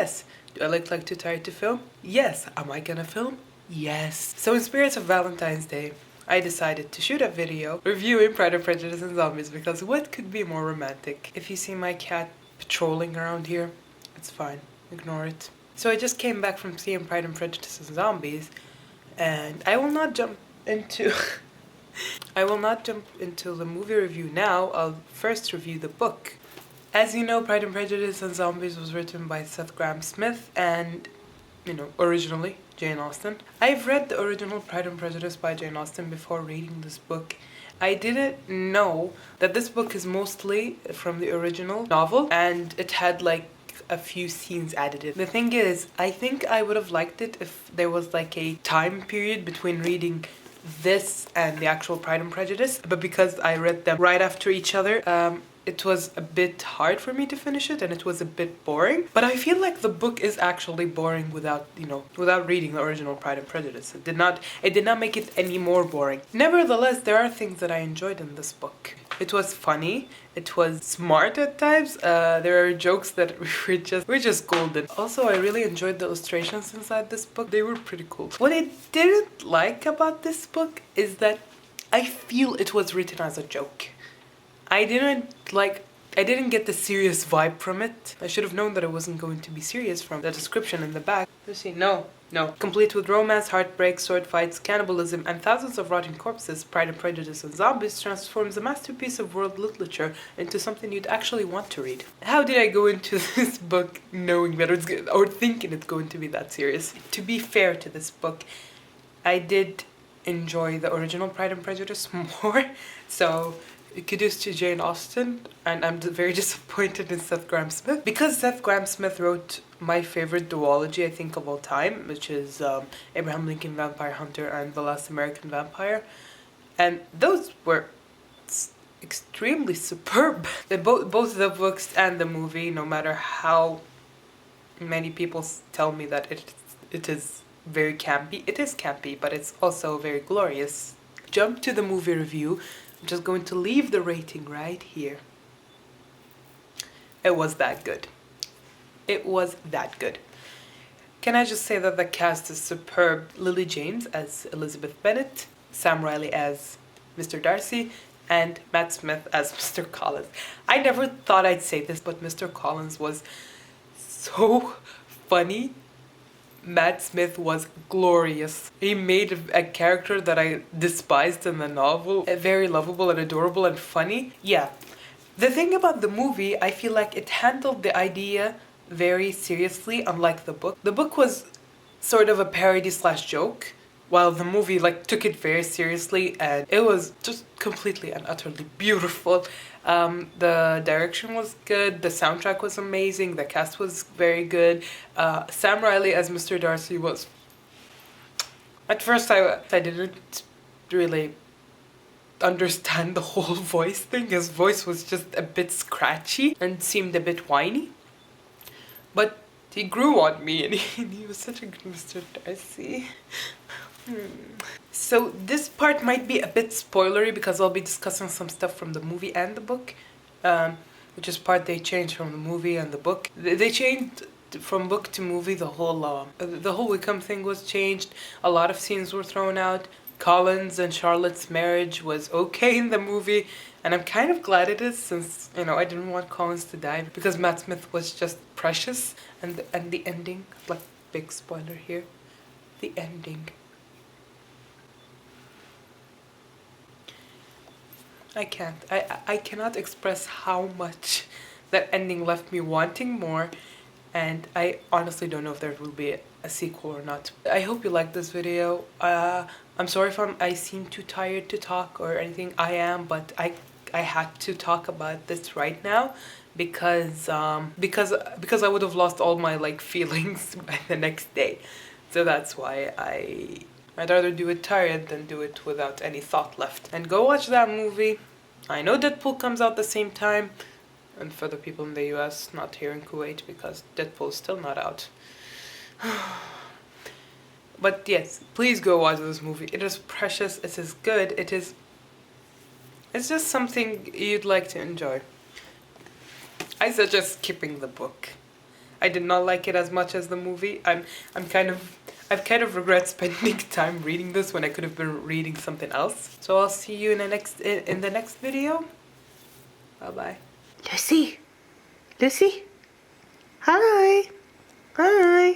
Yes. Do I look like too tired to film? Yes. Am I gonna film? Yes. So in spirit of Valentine's Day, I decided to shoot a video reviewing Pride and Prejudice and Zombies, because what could be more romantic? If you see my cat patrolling around here, it's fine. Ignore it. So I just came back from seeing Pride and Prejudice and Zombies, and I will not jump into the movie review now. I'll first review the book. As you know, Pride and Prejudice and Zombies was written by Seth Grahame-Smith and, originally Jane Austen. I've read the original Pride and Prejudice by Jane Austen before reading this book. I didn't know that this book is mostly from the original novel, and it had like a few scenes added in. The thing is, I think I would have liked it if there was like a time period between reading this and the actual Pride and Prejudice, but because I read them right after each other, it was a bit hard for me to finish it, and it was a bit boring. But I feel like the book is actually boring without reading the original Pride and Prejudice. It did not make it any more boring. Nevertheless, there are things that I enjoyed in this book. It was funny. It was smart at times. There are jokes that were just golden. Also, I really enjoyed the illustrations inside this book. They were pretty cool. What I didn't like about this book is that I feel it was written as a joke. I didn't get the serious vibe from it. I should have known that it wasn't going to be serious from the description in the back. You see, no. Complete with romance, heartbreak, sword fights, cannibalism, and thousands of rotting corpses, Pride and Prejudice and Zombies transforms a masterpiece of world literature into something you'd actually want to read. How did I go into this book knowing that it's good, or thinking it's going to be that serious? To be fair to this book, I did enjoy the original Pride and Prejudice more, so kudos to Jane Austen, and I'm very disappointed in Seth Grahame-Smith, because Seth Grahame-Smith wrote my favorite duology, I think, of all time, which is Abraham Lincoln Vampire Hunter and The Last American Vampire, and those were extremely superb. Both the books and the movie, no matter how many people tell me that it is very campy, it is campy, but it's also very glorious. Jump to the movie review. I'm just going to leave the rating right here. It was that good. It was that good. Can I just say that the cast is superb? Lily James as Elizabeth Bennet, Sam Riley as Mr. Darcy, and Matt Smith as Mr. Collins. I never thought I'd say this, but Mr. Collins was so funny. Matt Smith was glorious. He made a character that I despised in the novel very lovable and adorable and funny. Yeah. The thing about the movie, I feel like it handled the idea very seriously, unlike the book. The book was sort of a parody / joke, while the movie took it very seriously, and it was just completely and utterly beautiful. The direction was good, the soundtrack was amazing, the cast was very good. Sam Riley as Mr. Darcy was... At first I didn't really understand the whole voice thing. His voice was just a bit scratchy and seemed a bit whiny. But he grew on me, and he was such a good Mr. Darcy. So this part might be a bit spoilery, because I'll be discussing some stuff from the movie and the book, which is part they changed from the movie and the book. They changed from book to movie. The whole Wickham thing was changed. A lot of scenes were thrown out. Collins and Charlotte's marriage was okay in the movie, and I'm kind of glad it is, since I didn't want Collins to die, because Matt Smith was just precious, and the ending, big spoiler here, the ending. I cannot express how much that ending left me wanting more, and I honestly don't know if there will be a sequel or not. I hope you liked this video. I'm sorry if I seem too tired to talk or anything. I am, but I had to talk about this right now, because I would have lost all my feelings by the next day. So that's why I'd rather do it tired than do it without any thought left. And go watch that movie. I know Deadpool comes out the same time, and for the people in the US, not here in Kuwait, because Deadpool is still not out. But yes, please go watch this movie. It is precious, it is good, it's just something you'd like to enjoy. I suggest skipping the book. I did not like it as much as the movie. I've kind of regret spending time reading this when I could have been reading something else. So I'll see you in the next video. Bye bye. Lucy. Lucy. Hi. Hi.